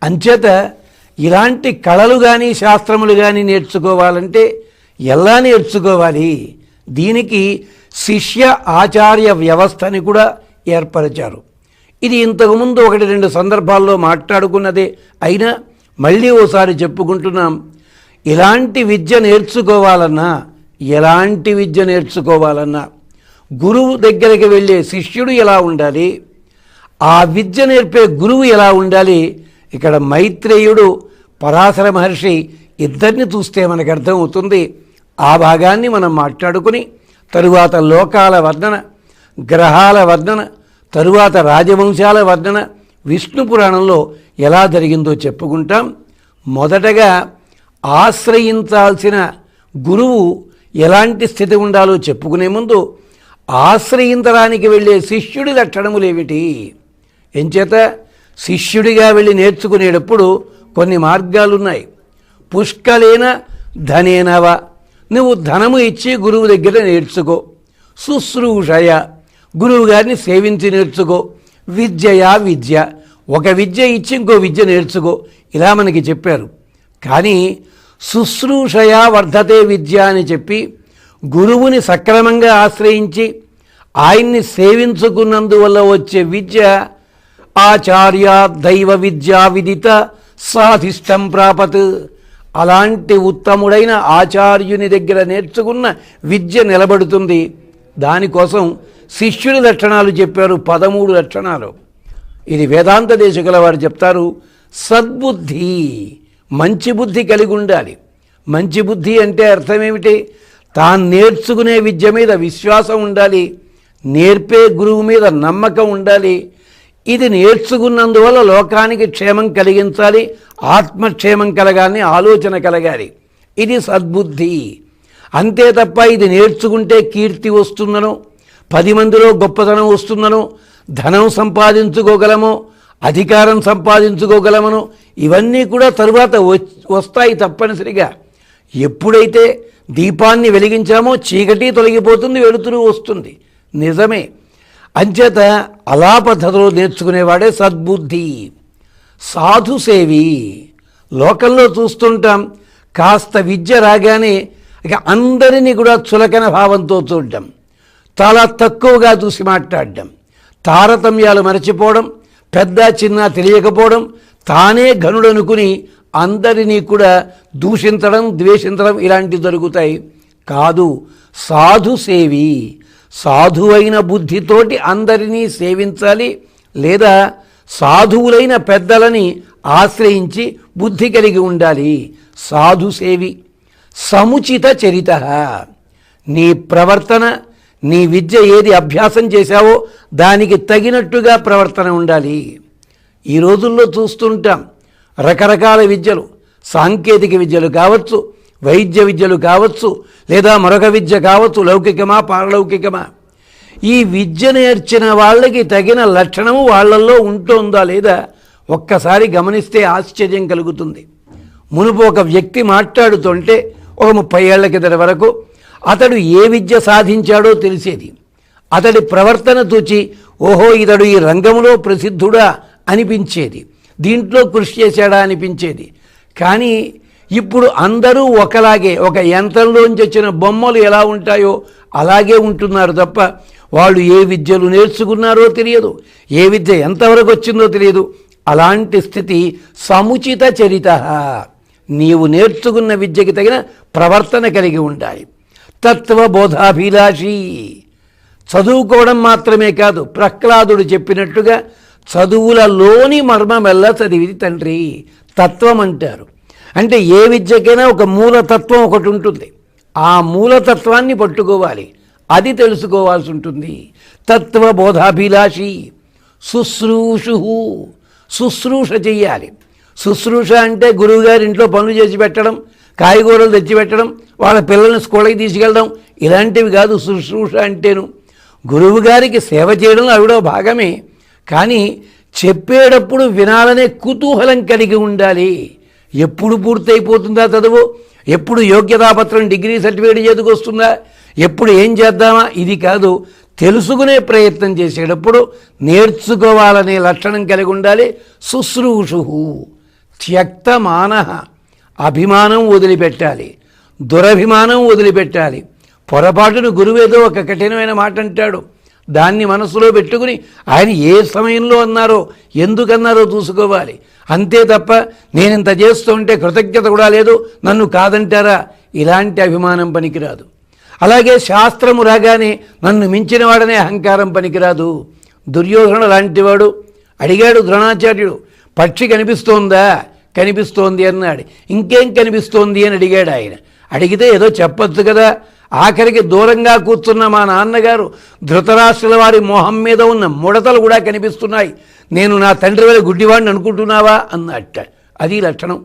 అంచేత ఇలాంటి కళలు కానీ శాస్త్రములు కానీ నేర్చుకోవాలంటే ఎలా నేర్చుకోవాలి? దీనికి శిష్య ఆచార్య వ్యవస్థని కూడా ఏర్పరిచారు. ఇది ఇంతకుముందు 1-2 సందర్భాల్లో మాట్లాడుకున్నదే అయినా మళ్ళీ ఓసారి చెప్పుకుంటున్నాం. ఇలాంటి విద్య నేర్చుకోవాలన్నా, ఎలాంటి విద్య నేర్చుకోవాలన్నా గురువు దగ్గరికి వెళ్ళే శిష్యుడు ఎలా ఉండాలి, ఆ విద్య నేర్పే గురువు ఎలా ఉండాలి? ఇక్కడ మైత్రేయుడు పరాశర మహర్షి ఇద్దరిని చూస్తే మనకు అర్థమవుతుంది. ఆ భాగాన్ని మనం మాట్లాడుకుని తరువాత లోకాల వర్ణన, గ్రహాల వర్ణన, తరువాత రాజవంశాల వర్ణన విష్ణు పురాణంలో ఎలా జరిగిందో చెప్పుకుంటాం. మొదటగా ఆశ్రయించాల్సిన గురువు ఎలాంటి స్థితి ఉండాలో చెప్పుకునే ముందు ఆశ్రయించడానికి వెళ్ళే శిష్యుడి లక్షణములు ఏమిటి? ఎంచేత శిష్యుడిగా వెళ్ళి నేర్చుకునేటప్పుడు కొన్ని మార్గాలున్నాయి. పుష్కలేన ధనేనవ, నువ్వు ధనము ఇచ్చి గురువు దగ్గర నేర్చుకో. శుశ్రూషయ, గురువు గారిని సేవించి నేర్చుకో. విద్యయా విద్య, ఒక విద్య ఇచ్చి ఇంకో విద్య నేర్చుకో. ఇలా మనకి చెప్పారు. కానీ శుశ్రూషయా వర్ధతే విద్య అని చెప్పి గురువుని సక్రమంగా ఆశ్రయించి ఆయన్ని సేవించుకున్నందువల్ల వచ్చే విద్య ఆచార్య దైవ విద్యా విదిత సాధిష్టం ప్రాపత్. అలాంటి ఉత్తముడైన ఆచార్యుని దగ్గర నేర్చుకున్న విద్య నిలబడుతుంది. దానికోసం శిష్యుని లక్షణాలు చెప్పారు, 13 లక్షణాలు. ఇది వేదాంత దేశకుల వారు చెప్తారు. సద్బుద్ధి, మంచి బుద్ధి కలిగి ఉండాలి. మంచి బుద్ధి అంటే అర్థమేమిటి? తాను నేర్చుకునే విద్య మీద విశ్వాసం ఉండాలి, నేర్పే గురువు మీద నమ్మకం ఉండాలి. ఇది నేర్చుకున్నందువల్ల లోకానికి క్షేమం కలిగించాలి, ఆత్మక్షేమం కలగాలని ఆలోచన కలగాలి. ఇది సద్బుద్ధి. అంతే తప్ప ఇది నేర్చుకుంటే కీర్తి వస్తుందనో, 10 మందిలో గొప్పతనం వస్తుందనో, ధనం సంపాదించుకోగలమో, అధికారం సంపాదించుకోగలమనో, ఇవన్నీ కూడా తరువాత వస్తాయి తప్పనిసరిగా. ఎప్పుడైతే దీపాన్ని వెలిగించామో చీకటి తొలగిపోతుంది, వెలుతురు వస్తుంది. నిజమే. అంచేత అలా పద్ధతిలో నేర్చుకునేవాడే సద్బుద్ధి. సాధుసేవి, లోకంలో చూస్తుంటాం కాస్త విద్య రాగానే ఇక అందరినీ కూడా చులకన భావంతో చూడడం, చాలా తక్కువగా చూసి మాట్లాడడం, తారతమ్యాలు మరచిపోవడం, పెద్ద చిన్న తెలియకపోవడం, తానే ఘనుడనుకుని అందరినీ కూడా దూషించడం, ద్వేషించడం ఇలాంటివి జరుగుతాయి. కాదు, సాధుసేవి, సాధువైన బుద్ధితోటి అందరినీ సేవించాలి, లేదా సాధువులైన పెద్దలని ఆశ్రయించి బుద్ధి కలిగి ఉండాలి. సాధుసేవి. సముచిత చరిత, నీ ప్రవర్తన, నీ విద్య ఏది అభ్యాసం చేశావో దానికి తగినట్టుగా ప్రవర్తన ఉండాలి. ఈ రోజుల్లో చూస్తుంటాం రకరకాల విద్యలు, సాంకేతిక విద్యలు కావచ్చు, వైద్య విద్యలు కావచ్చు, లేదా మరొక విద్య కావచ్చు, లౌకికమా పారలౌకికమా. ఈ విద్య నేర్చిన వాళ్ళకి తగిన లక్షణము వాళ్ళల్లో ఉంటుందా లేదా ఒక్కసారి గమనిస్తే ఆశ్చర్యం కలుగుతుంది. మునుపు ఒక వ్యక్తి మాట్లాడుతుంటే ఒక 30 ఏళ్ల కిందటి వరకు అతడు ఏ విద్య సాధించాడో తెలిసేది. అతడి ప్రవర్తన చూచి ఓహో ఇతడు ఈ రంగంలో ప్రసిద్ధుడా అనిపించేది, దీంట్లో కృషి చేశాడా అనిపించేది. కానీ ఇప్పుడు అందరూ ఒకలాగే, ఒక యంత్రంలోంచి వచ్చిన బొమ్మలు ఎలా ఉంటాయో అలాగే ఉంటున్నారు తప్ప వాళ్ళు ఏ విద్యలు నేర్చుకున్నారో తెలియదు, ఏ విద్య ఎంతవరకు వచ్చిందో తెలియదు. అలాంటి స్థితి. సముచిత చరిత, నీవు నేర్చుకున్న విద్యకి తగిన ప్రవర్తన కలిగి ఉండాలి. తత్వబోధాభిలాషి, చదువుకోవడం మాత్రమే కాదు, ప్రహ్లాదుడు చెప్పినట్టుగా చదువులలోని మర్మమెల్ల చదివిది తండ్రి. తత్వం అంటారు. అంటే ఏ విద్యకైనా ఒక మూలతత్వం ఒకటి ఉంటుంది. ఆ మూలతత్వాన్ని పట్టుకోవాలి, అది తెలుసుకోవాల్సి ఉంటుంది. తత్వబోధాభిలాషి. శుశ్రూషు, శుశ్రూష చెయ్యాలి. శుశ్రూష అంటే గురువుగారి ఇంట్లో పనులు చేసి పెట్టడం, కాయగూరలు తెచ్చిపెట్టడం, వాళ్ళ పిల్లల్ని స్కూళ్ళకి తీసుకెళ్ళడం, ఇలాంటివి కాదు శుశ్రూష అంటేను. గురువుగారికి సేవ చేయడం అవిడో భాగమే, కానీ చెప్పేటప్పుడు వినాలనే కుతూహలం కలిగి ఉండాలి. ఎప్పుడు పూర్తయిపోతుందా చదువు, ఎప్పుడు యోగ్యతాపత్రం డిగ్రీ సర్టిఫికేట్ చేతికి వస్తుందా, ఎప్పుడు ఏం చేద్దామా, ఇది కాదు. తెలుసుకునే ప్రయత్నం చేసేటప్పుడు నేర్చుకోవాలనే లక్షణం కలిగి ఉండాలి. శుశ్రూషు, త్యక్తమాన, అభిమానం వదిలిపెట్టాలి, దురభిమానం వదిలిపెట్టాలి. పొరపాటును గురువేదో ఒక కఠినమైన మాట అంటాడు, దాన్ని మనసులో పెట్టుకుని ఆయన ఏ సమయంలో అన్నారో ఎందుకన్నారో చూసుకోవాలి. అంతే తప్ప నేనింత చేస్తుంటే కృతజ్ఞత కూడా లేదు, నన్ను కాదంటారా, ఇలాంటి అభిమానం పనికిరాదు. అలాగే శాస్త్రము రాగానే నన్ను మించిన వాడనే అహంకారం పనికిరాదు. దుర్యోధనుడు లాంటివాడు. అడిగాడు ద్రోణాచార్యుడు, పక్షి కనిపిస్తోందా? కనిపిస్తోంది అన్నాడు. ఇంకేం కనిపిస్తోంది అని అడిగాడు ఆయన. అడిగితే ఏదో చెప్పొచ్చు కదా. ఆఖరికి దూరంగా కూర్చున్న మా నాన్నగారు ధృతరాష్ట్రుల వారి మొహం మీద ఉన్న ముడతలు కూడా కనిపిస్తున్నాయి, నేను నా తండ్రి వల్ల గుడ్డివాడిని అనుకుంటున్నావా అన్నట్ట. అది లక్షణం.